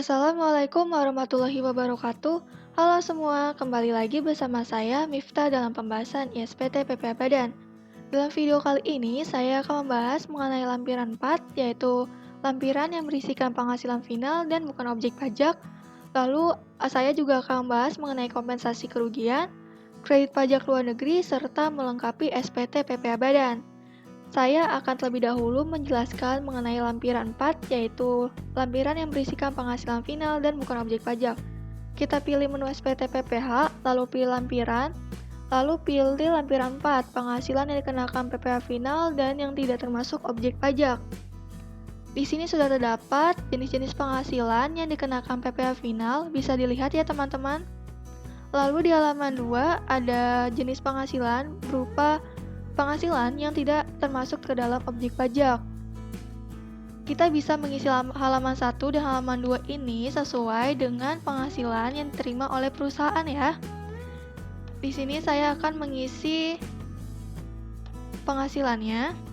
Assalamualaikum warahmatullahi wabarakatuh. Halo semua, kembali lagi bersama saya Miftah dalam pembahasan ISPT PPA Badan. Dalam video kali ini, saya akan membahas mengenai lampiran 4, yaitu lampiran yang berisikan penghasilan final dan bukan objek pajak. Lalu, saya juga akan membahas mengenai kompensasi kerugian, kredit pajak luar negeri, serta melengkapi SPT PPA Badan. Saya akan terlebih dahulu menjelaskan mengenai lampiran 4, yaitu lampiran yang berisikan penghasilan final dan bukan objek pajak. Kita pilih menu SPT PPH, lalu pilih lampiran, lalu pilih lampiran 4, penghasilan yang dikenakan PPh final dan yang tidak termasuk objek pajak. Di sini sudah terdapat jenis-jenis penghasilan yang dikenakan PPh final, bisa dilihat ya teman-teman. Lalu di halaman 2 ada jenis penghasilan berupa penghasilan yang tidak termasuk ke dalam objek pajak. Kita bisa mengisi halaman 1 dan halaman 2 ini sesuai dengan penghasilan yang diterima oleh perusahaan ya. Di sini saya akan mengisi penghasilannya.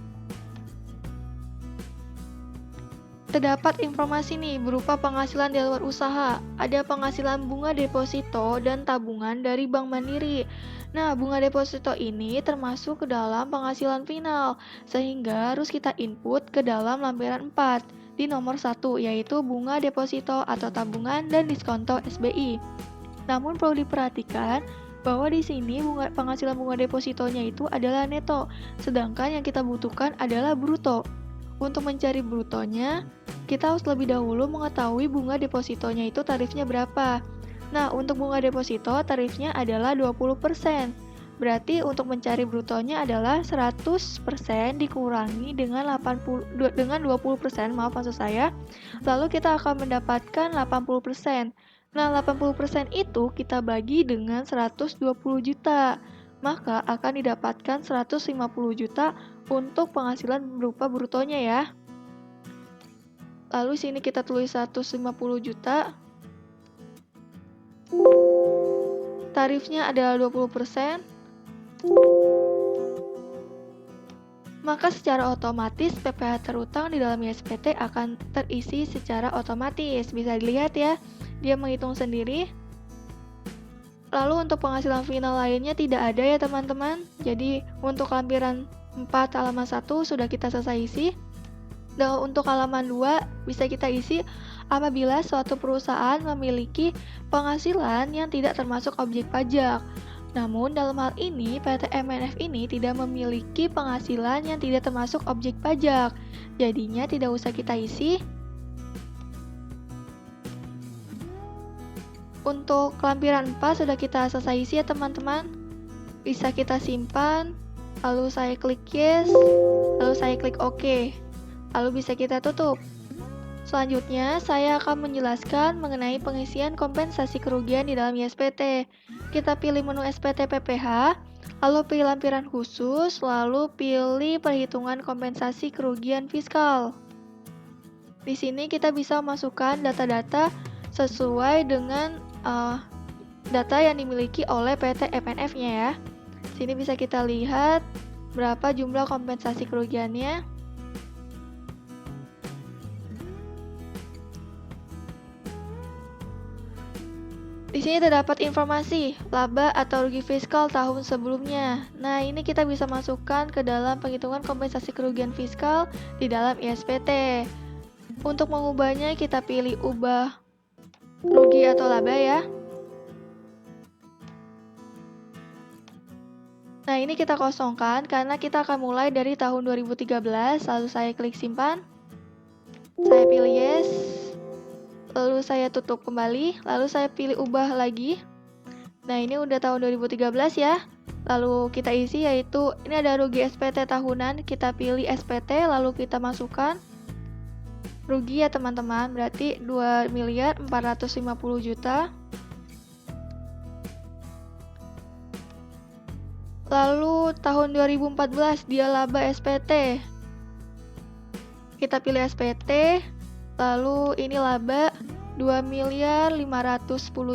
Terdapat informasi nih berupa penghasilan di luar usaha. Ada penghasilan bunga deposito dan tabungan dari Bank Mandiri. Nah, bunga deposito ini termasuk ke dalam penghasilan final, sehingga harus kita input ke dalam lampiran 4 di nomor 1, yaitu bunga deposito atau tabungan dan diskonto SBI. Namun perlu diperhatikan bahwa di sini penghasilan bunga depositonya itu adalah neto, sedangkan yang kita butuhkan adalah bruto. Untuk mencari brutonya, kita harus lebih dahulu mengetahui bunga depositonya itu tarifnya berapa. Nah, untuk bunga deposito tarifnya adalah 20%. Berarti untuk mencari brutonya adalah 100% dikurangi dengan 20%, maaf maksud saya. Lalu kita akan mendapatkan 80%. Nah, 80% itu kita bagi dengan 120 juta. Maka akan didapatkan 150 juta untuk penghasilan berupa brutonya ya. Lalu sini kita tulis 150 juta. Tarifnya adalah 20%. Maka secara otomatis PPh terutang di dalam ISPT akan terisi secara otomatis. Bisa dilihat ya, dia menghitung sendiri. Lalu untuk penghasilan final lainnya tidak ada ya teman-teman. Jadi untuk lampiran 4 halaman 1 sudah kita selesai isi. Dan untuk halaman 2 bisa kita isi apabila suatu perusahaan memiliki penghasilan yang tidak termasuk objek pajak. Namun dalam hal ini PT MNF ini tidak memiliki penghasilan yang tidak termasuk objek pajak. Jadinya tidak usah kita isi. Untuk lampiran 4 sudah kita selesai isi ya teman-teman. Bisa kita simpan, lalu saya klik yes, lalu saya klik OK. Lalu bisa kita tutup. Selanjutnya, saya akan menjelaskan mengenai pengisian kompensasi kerugian di dalam ISPT. Kita pilih menu SPT PPH, lalu pilih lampiran khusus, lalu pilih perhitungan kompensasi kerugian fiskal. Di sini kita bisa masukkan data-data sesuai dengan data yang dimiliki oleh PT MNF-nya ya. Sini bisa kita lihat berapa jumlah kompensasi kerugiannya. Di sini terdapat informasi laba atau rugi fiskal tahun sebelumnya. Nah, ini kita bisa masukkan ke dalam penghitungan kompensasi kerugian fiskal di dalam ISPT. Untuk mengubahnya, kita pilih ubah rugi atau laba ya. Nah, ini kita kosongkan karena kita akan mulai dari tahun 2013, lalu saya klik simpan. Saya pilih yes. Lalu saya tutup kembali, lalu saya pilih ubah lagi. Nah, ini udah tahun 2013 ya. Lalu kita isi yaitu ini ada rugi SPT tahunan, kita pilih SPT lalu kita masukkan rugi ya teman-teman, berarti 2.450 juta. Lalu tahun 2014 dia laba SPT. Kita pilih SPT. Lalu ini laba 2.510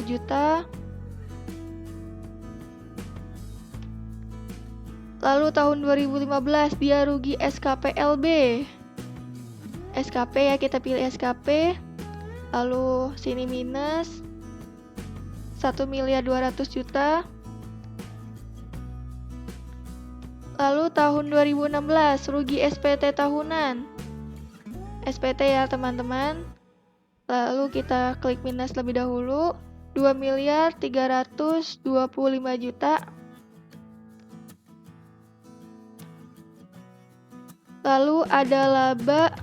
juta. Lalu tahun 2015 dia rugi SKPLB. SKP ya, kita pilih SKP. Lalu sini minus 1.200.000.000. Lalu tahun 2016 rugi SPT tahunan. SPT ya teman-teman. Lalu kita klik minus lebih dahulu. 2.325.000.000. Lalu ada laba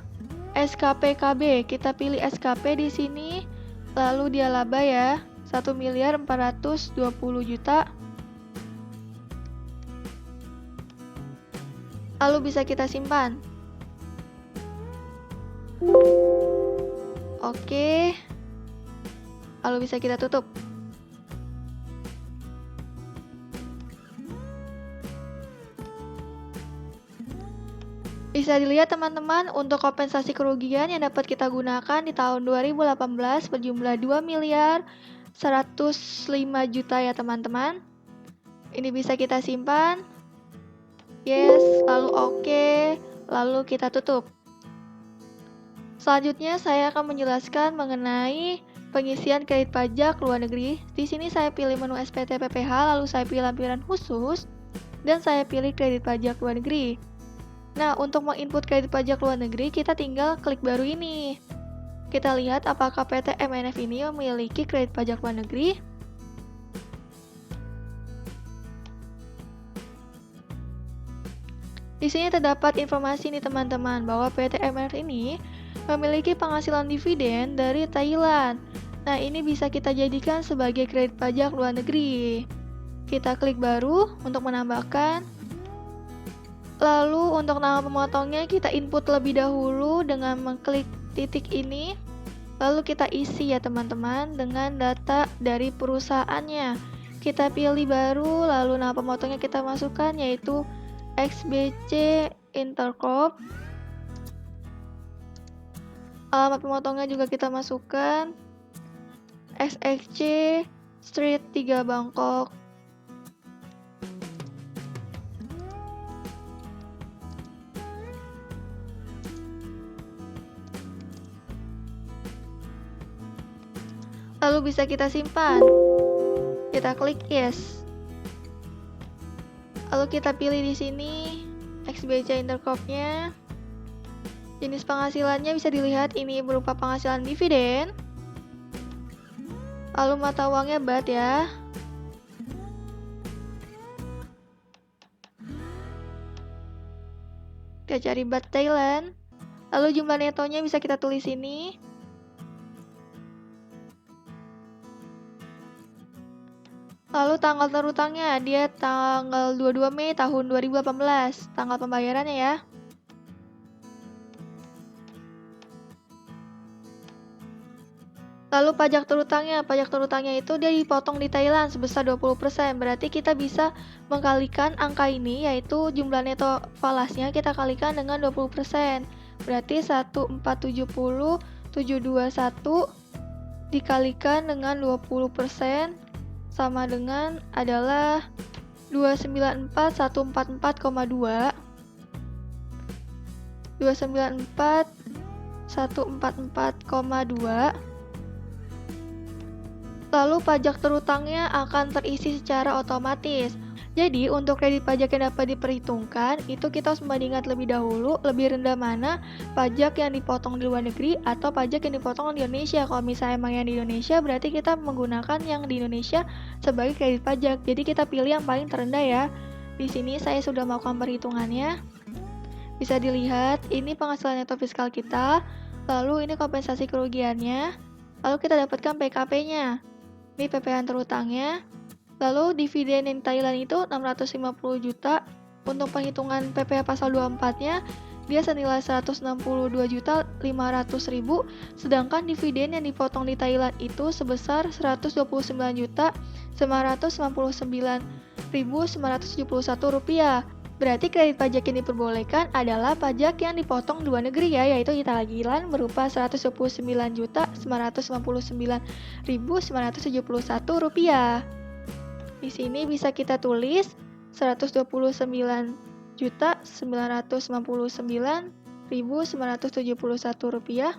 SKPKB. Kita pilih SKP di sini. Lalu dia laba ya. 1.420.000.000. Lalu bisa kita simpan. Oke. Lalu bisa kita tutup. Bisa dilihat teman-teman, untuk kompensasi kerugian yang dapat kita gunakan di tahun 2018 berjumlah 2.105.000.000 ya teman-teman. Ini bisa kita simpan. Yes, lalu oke, lalu kita tutup. Selanjutnya saya akan menjelaskan mengenai pengisian kredit pajak luar negeri. Di sini saya pilih menu SPT PPH, lalu saya pilih lampiran khusus, dan saya pilih kredit pajak luar negeri. Nah, untuk menginput kredit pajak luar negeri, kita tinggal klik baru ini. Kita lihat apakah PT MNF ini memiliki kredit pajak luar negeri. Di sini terdapat informasi nih teman-teman bahwa PT MNF ini memiliki penghasilan dividen dari Thailand. Nah, ini bisa kita jadikan sebagai kredit pajak luar negeri. Kita klik baru untuk menambahkan. Lalu untuk nama pemotongnya kita input lebih dahulu dengan mengklik titik ini. Lalu kita isi ya teman-teman dengan data dari perusahaannya. Kita pilih baru, lalu nama pemotongnya kita masukkan yaitu XBC Intercorp. Alamat pemotongnya juga kita masukkan SXC Street 3 Bangkok. Lalu bisa kita simpan. Kita klik yes. Lalu kita pilih di sini XBC Intercorp-nya. Jenis penghasilannya bisa dilihat ini berupa penghasilan dividen. Lalu mata uangnya baht ya. Kita cari baht Thailand. Lalu jumlah netonya bisa kita tulis ini. Lalu tanggal terutangnya, dia tanggal 22 Mei tahun 2018, tanggal pembayarannya ya. Lalu pajak terutangnya itu dia dipotong di Thailand sebesar 20%, berarti kita bisa mengkalikan angka ini, yaitu jumlah neto falasnya kita kalikan dengan 20%, berarti 1470721 dikalikan dengan 20%, sama dengan adalah 294.144,2. 294.144,2. Lalu pajak terutangnya akan terisi secara otomatis. Jadi untuk kredit pajak yang dapat diperhitungkan, itu kita harus membandingkan lebih dahulu lebih rendah mana pajak yang dipotong di luar negeri atau pajak yang dipotong di Indonesia. Kalau misalnya emang yang di Indonesia, berarti kita menggunakan yang di Indonesia sebagai kredit pajak. Jadi kita pilih yang paling terendah ya. Di sini saya sudah melakukan perhitungannya. Bisa dilihat, ini penghasilan neto fiskal kita, lalu ini kompensasi kerugiannya, lalu kita dapatkan PKP-nya. Ini PPh terutangnya. Lalu dividen yang Thailand itu 650 juta. Untuk penghitungan PPh pasal 24-nya dia senilai 162.500.000, sedangkan dividen yang dipotong di Thailand itu sebesar 129.999.971 rupiah. Berarti kredit pajak yang diperbolehkan adalah pajak yang dipotong di luar negeri ya, yaitu di Thailand berupa 129.999.971 rupiah. Di sini bisa kita tulis 129.999.971 rupiah.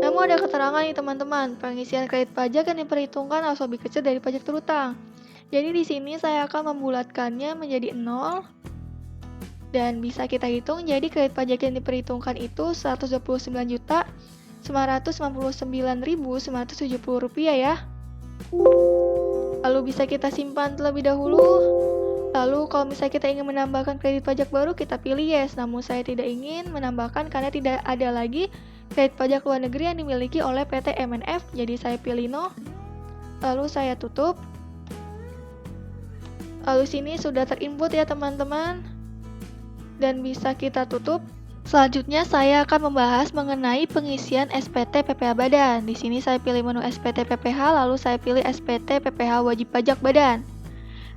Namun ada keterangan nih teman-teman, pengisian kredit pajak yang diperhitungkan harus lebih kecil dari pajak terutang. Jadi di sini saya akan membulatkannya menjadi 0 dan bisa kita hitung jadi kredit pajak yang diperhitungkan itu Rp129.999.970 ya. Lalu bisa kita simpan terlebih dahulu. Lalu kalau misalnya kita ingin menambahkan kredit pajak baru, kita pilih yes. Namun saya tidak ingin menambahkan karena tidak ada lagi kredit pajak luar negeri yang dimiliki oleh PT MNF. Jadi saya pilih no. Lalu saya tutup. Lalu sini sudah terinput ya teman-teman. Dan bisa kita tutup. Selanjutnya saya akan membahas mengenai pengisian SPT PPh Badan. Di sini saya pilih menu SPT PPh, lalu saya pilih SPT PPh Wajib Pajak Badan.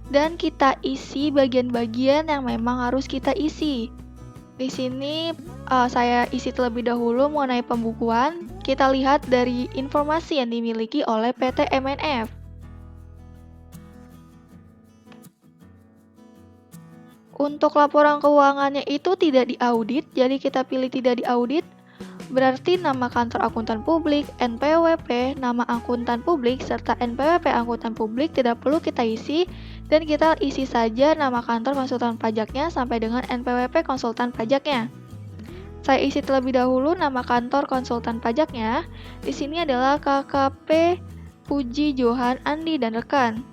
Dan kita isi bagian-bagian yang memang harus kita isi. Di sini saya isi terlebih dahulu mengenai pembukuan. Kita lihat dari informasi yang dimiliki oleh PT MNF. Untuk laporan keuangannya itu tidak diaudit, jadi kita pilih tidak diaudit. Berarti nama kantor akuntan publik, NPWP, nama akuntan publik, serta NPWP akuntan publik tidak perlu kita isi, dan kita isi saja nama kantor konsultan pajaknya sampai dengan NPWP konsultan pajaknya. Saya isi terlebih dahulu nama kantor konsultan pajaknya. Di sini adalah KKP Puji Johan Andi dan rekan.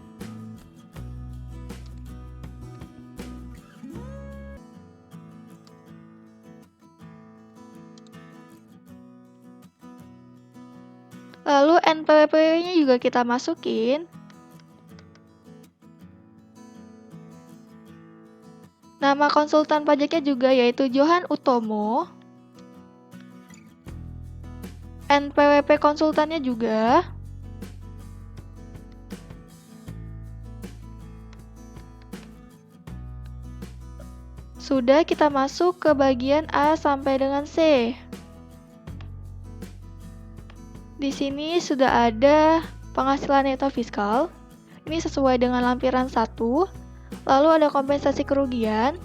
Lalu NPWP-nya juga kita masukin. Nama konsultan pajaknya juga yaitu Johan Utomo. NPWP konsultannya juga. Sudah, kita masuk ke bagian A sampai dengan C. Di sini sudah ada penghasilan neto fiskal. Ini sesuai dengan lampiran 1. Lalu ada kompensasi kerugian.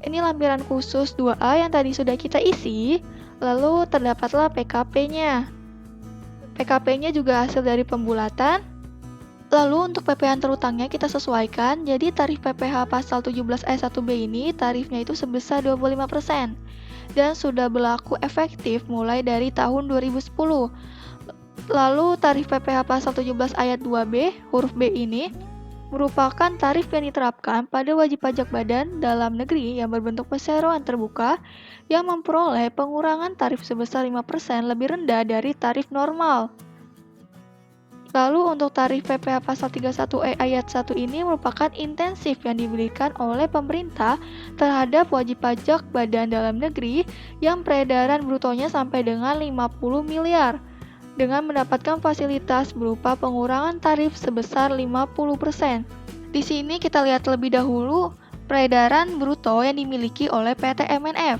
Ini lampiran khusus 2A yang tadi sudah kita isi. Lalu terdapatlah PKP-nya. PKP-nya juga hasil dari pembulatan. Lalu untuk PPh terutangnya kita sesuaikan. Jadi tarif PPh pasal 17 ayat 1B ini tarifnya itu sebesar 25%. Dan sudah berlaku efektif mulai dari tahun 2010. Lalu tarif PPh pasal 17 ayat 2B huruf B ini merupakan tarif yang diterapkan pada wajib pajak badan dalam negeri yang berbentuk perseroan terbuka yang memperoleh pengurangan tarif sebesar 5% lebih rendah dari tarif normal. Lalu untuk tarif PPh pasal 31E ayat 1 ini merupakan intensif yang diberikan oleh pemerintah terhadap wajib pajak badan dalam negeri yang peredaran brutonya sampai dengan 50 miliar. Dengan mendapatkan fasilitas berupa pengurangan tarif sebesar 50%. Di sini kita lihat lebih dahulu peredaran bruto yang dimiliki oleh PT MNF.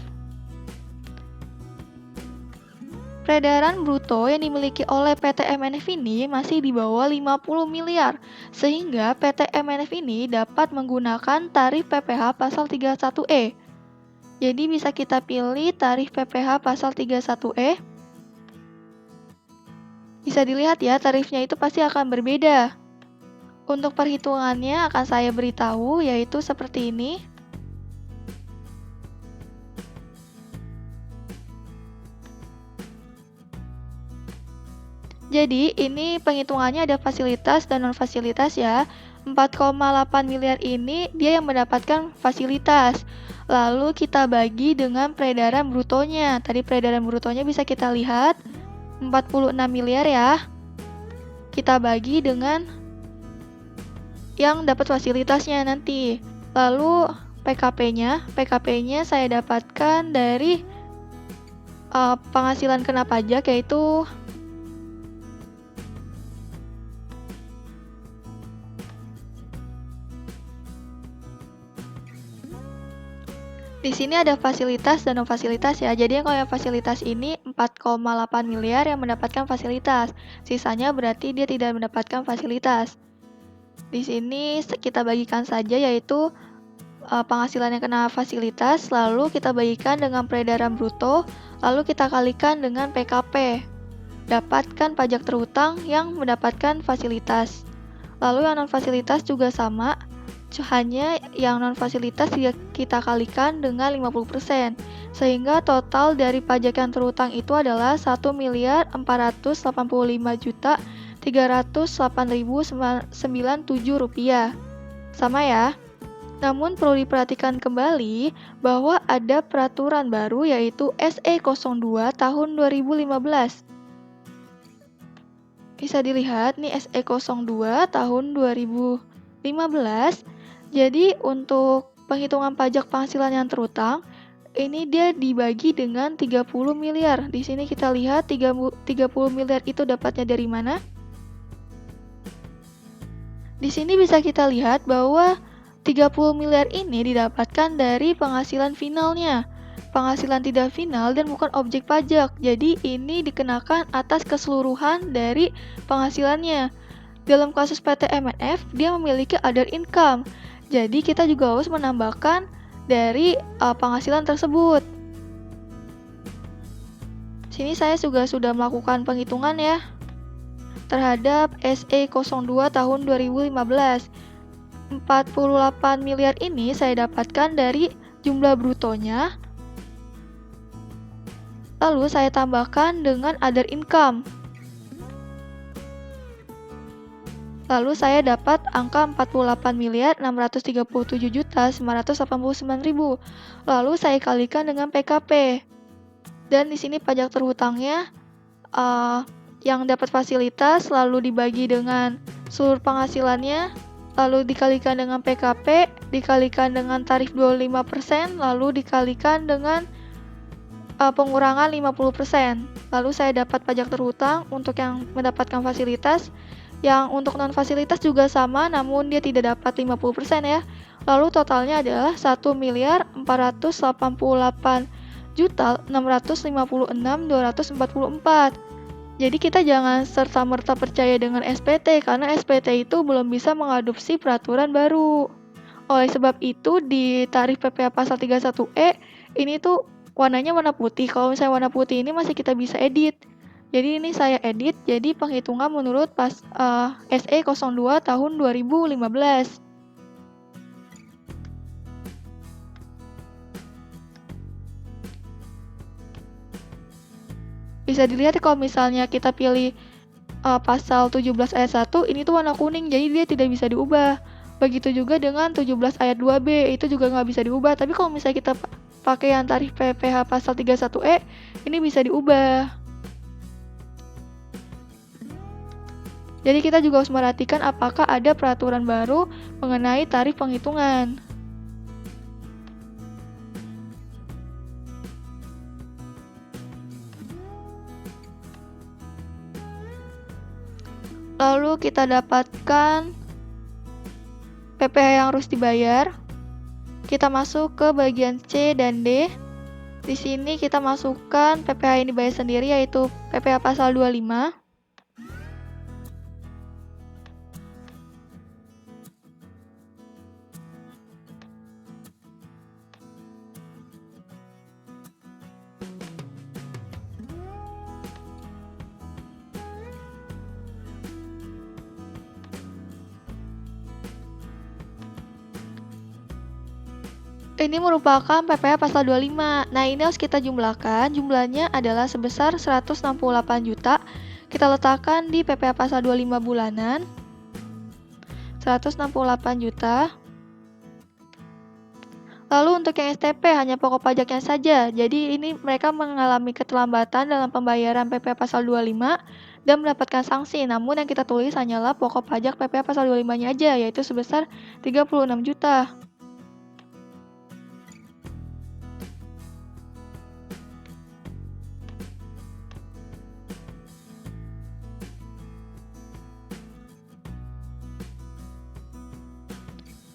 Peredaran bruto yang dimiliki oleh PT MNF ini masih di bawah 50 miliar, sehingga PT MNF ini dapat menggunakan tarif PPh pasal 31E. Jadi bisa kita pilih tarif PPh pasal 31E. Bisa dilihat ya, tarifnya itu pasti akan berbeda. Untuk perhitungannya akan saya beritahu, yaitu seperti ini. Jadi, ini penghitungannya ada fasilitas dan non-fasilitas ya. 4,8 miliar ini dia yang mendapatkan fasilitas. Lalu kita bagi dengan peredaran brutonya. Tadi peredaran brutonya bisa kita lihat. 46 miliar ya. Kita bagi dengan yang dapat fasilitasnya nanti. Lalu PKP-nya saya dapatkan dari penghasilan kena pajak yaitu di sini ada fasilitas dan non fasilitas ya. Jadi kalau yang fasilitas ini 4,8 miliar yang mendapatkan fasilitas. Sisanya berarti dia tidak mendapatkan fasilitas. Di sini kita bagikan saja yaitu penghasilan yang kena fasilitas, lalu kita bagikan dengan peredaran bruto, lalu kita kalikan dengan PKP. dapatkan pajak terhutang yang mendapatkan fasilitas. Lalu yang non-fasilitas juga sama, hanya yang non-fasilitas kita kalikan dengan 50%, sehingga total dari pajak yang terhutang itu adalah 1.485.308.097 rupiah. Sama ya? Namun perlu diperhatikan kembali bahwa ada peraturan baru yaitu SE 02 tahun 2015. Bisa dilihat nih SE 02 tahun 2015. Jadi untuk penghitungan pajak penghasilan yang terhutang, ini dia dibagi dengan 30 miliar. Di sini kita lihat 30 miliar itu dapatnya dari mana? Di sini bisa kita lihat bahwa 30 miliar ini didapatkan dari penghasilan finalnya. Penghasilan tidak final dan bukan objek pajak. Jadi ini dikenakan atas keseluruhan dari penghasilannya. Dalam kasus PT MNF, dia memiliki other income. Jadi kita juga harus menambahkan dari penghasilan tersebut. Sini saya juga sudah melakukan penghitungan ya terhadap SE 02 tahun 2015. 48 miliar ini saya dapatkan dari jumlah brutonya. Lalu saya tambahkan dengan other income. Lalu saya dapat angka 48.637.989.000. Lalu saya kalikan dengan PKP. Dan di sini pajak terhutangnya yang dapat fasilitas lalu dibagi dengan seluruh penghasilannya, lalu dikalikan dengan PKP, dikalikan dengan tarif 25%, lalu dikalikan dengan pengurangan 50%. Lalu saya dapat pajak terhutang untuk yang mendapatkan fasilitas. Yang untuk non-fasilitas juga sama, namun dia tidak dapat 50% ya. Lalu totalnya adalah 1.488.656.244. Jadi kita jangan serta-merta percaya dengan SPT, karena SPT itu belum bisa mengadopsi peraturan baru. Oleh sebab itu, di tarif PPh pasal 31E, ini tuh warnanya warna putih. Kalau misalnya warna putih ini masih kita bisa edit. Jadi ini saya edit, jadi penghitungan menurut SE 02 tahun 2015. Bisa dilihat kalau misalnya kita pilih pasal 17 ayat 1, ini tuh warna kuning, jadi dia tidak bisa diubah. Begitu juga dengan 17 ayat 2B, itu juga nggak bisa diubah. Tapi kalau misalnya kita pakai yang tarif PPh pasal 31E, ini bisa diubah. Jadi kita juga harus memperhatikan apakah ada peraturan baru mengenai tarif penghitungan. Lalu kita dapatkan PPh yang harus dibayar. Kita masuk ke bagian C dan D. Di sini kita masukkan PPh yang dibayar sendiri, yaitu PPh pasal 25. Ini merupakan PPh pasal 25. Nah, ini harus kita jumlahkan. Jumlahnya adalah sebesar 168 juta. Kita letakkan di PPh pasal 25 bulanan. 168 juta. Lalu untuk yang STP hanya pokok pajaknya saja. Jadi ini mereka mengalami keterlambatan dalam pembayaran PPh pasal 25 dan mendapatkan sanksi. Namun yang kita tulis hanyalah pokok pajak PPh pasal 25-nya aja, yaitu sebesar 36 juta.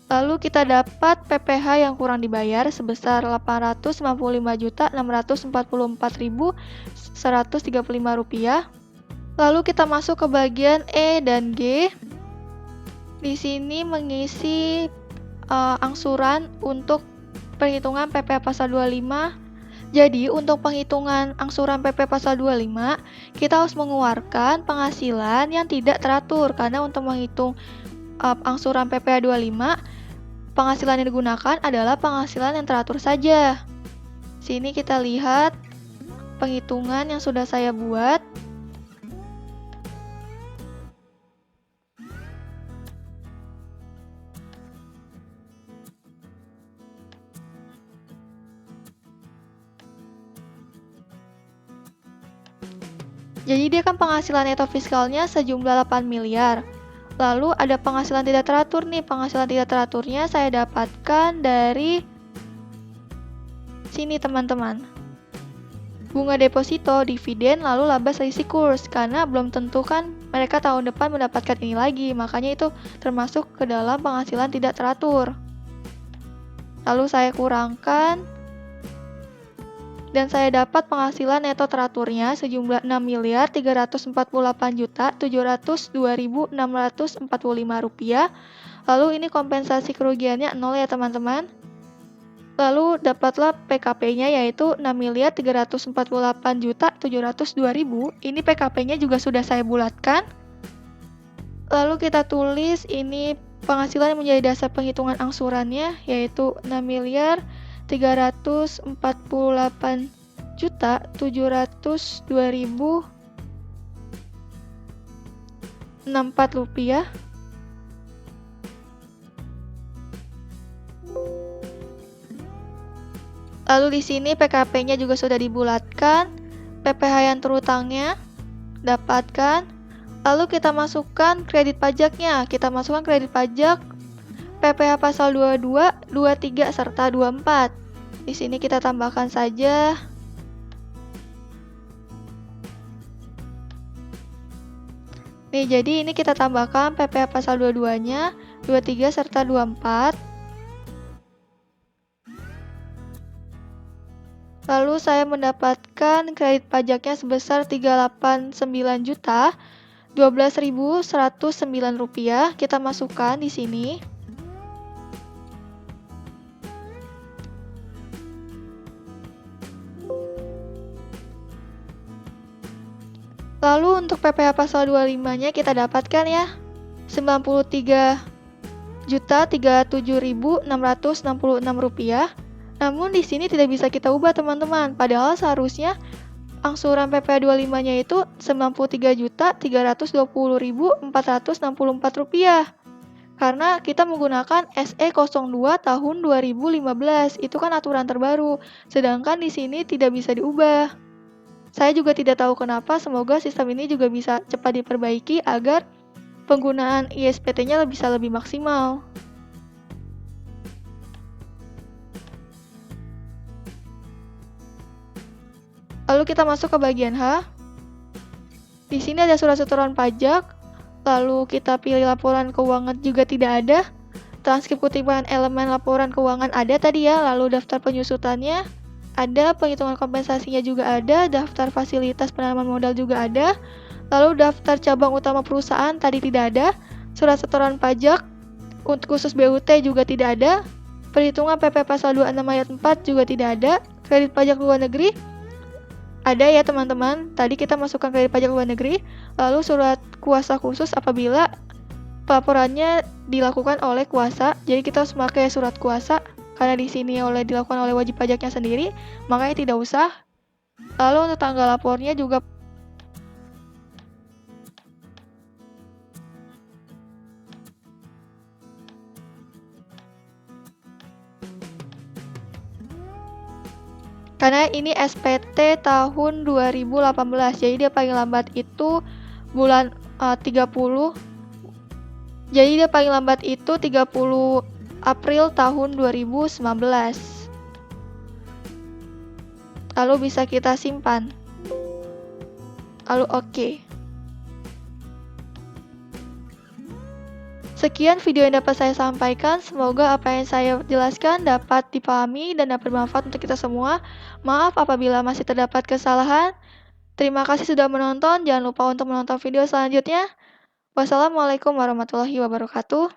Lalu kita dapat PPh yang kurang dibayar sebesar Rp855.644.135. Lalu kita masuk ke bagian E dan G. Di sini mengisi angsuran untuk perhitungan PPh pasal 25 Jadi, untuk penghitungan angsuran PP pasal 25, kita harus mengeluarkan penghasilan yang tidak teratur. Karena untuk menghitung angsuran PP 25, penghasilan yang digunakan adalah penghasilan yang teratur saja. Sini kita lihat penghitungan yang sudah saya buat. Jadi dia kan penghasilan neto fiskalnya sejumlah 8 miliar. Lalu ada penghasilan tidak teratur nih. Penghasilan tidak teraturnya saya dapatkan dari sini teman-teman. Bunga deposito, dividen, lalu laba selisih kurs. Karena belum tentu kan mereka tahun depan mendapatkan ini lagi. Makanya itu termasuk ke dalam penghasilan tidak teratur. Lalu saya kurangkan. Dan saya dapat penghasilan neto teraturnya sejumlah 6.348.702.645 rupiah. Lalu ini kompensasi kerugiannya 0 ya teman-teman. Lalu dapatlah PKP-nya yaitu 6.348.702.000. Ini PKP-nya juga sudah saya bulatkan. Lalu kita tulis ini penghasilan yang menjadi dasar penghitungan angsurannya yaitu 6.348.702.064 rupiah. Lalu di sini PKP-nya juga sudah dibulatkan, PPh yang terutangnya dapatkan. Lalu kita masukkan kredit pajaknya. Kita masukkan kredit pajak PPh pasal 22, 23 serta 24. Di sini kita tambahkan saja. Nih, jadi ini kita tambahkan PPh pasal 22-nya, 23 serta 24. Lalu saya mendapatkan kredit pajaknya sebesar 389.012.109 rupiah. Kita masukkan di sini. Lalu untuk PPh pasal 25-nya kita dapatkan ya 93.037.666 rupiah. Namun di sini tidak bisa kita ubah teman-teman. Padahal seharusnya angsuran PPh 25-nya itu 93.320.464 rupiah. Karena kita menggunakan SE02 tahun 2015. Itu kan aturan terbaru. Sedangkan di sini tidak bisa diubah. Saya juga tidak tahu kenapa. Semoga sistem ini juga bisa cepat diperbaiki agar penggunaan ISPT-nya bisa lebih maksimal. Lalu kita masuk ke bagian H. Di sini ada surat setoran pajak. Lalu kita pilih laporan keuangan juga tidak ada. Transkrip kutipan elemen laporan keuangan ada tadi ya. Lalu daftar penyusutannya ada, penghitungan kompensasinya juga ada, daftar fasilitas penanaman modal juga ada. Lalu daftar cabang utama perusahaan tadi tidak ada. Surat setoran pajak untuk khusus BUT juga tidak ada. Perhitungan PP pasal 26 ayat 4 juga tidak ada. Kredit pajak luar negeri ada ya teman-teman, tadi kita masukkan kredit pajak luar negeri, lalu surat kuasa khusus apabila pelaporannya dilakukan oleh kuasa, jadi kita harus memakai surat kuasa, karena di sini dilakukan oleh wajib pajaknya sendiri, makanya tidak usah. Lalu untuk tanggal lapornya juga karena ini SPT tahun 2018, jadi dia paling lambat itu bulan 30. Jadi dia paling lambat itu 30 April tahun 2019. Lalu bisa kita simpan. Lalu oke. Sekian video yang dapat saya sampaikan, semoga apa yang saya jelaskan dapat dipahami dan dapat bermanfaat untuk kita semua. Maaf apabila masih terdapat kesalahan. Terima kasih sudah menonton, jangan lupa untuk menonton video selanjutnya. Wassalamualaikum warahmatullahi wabarakatuh.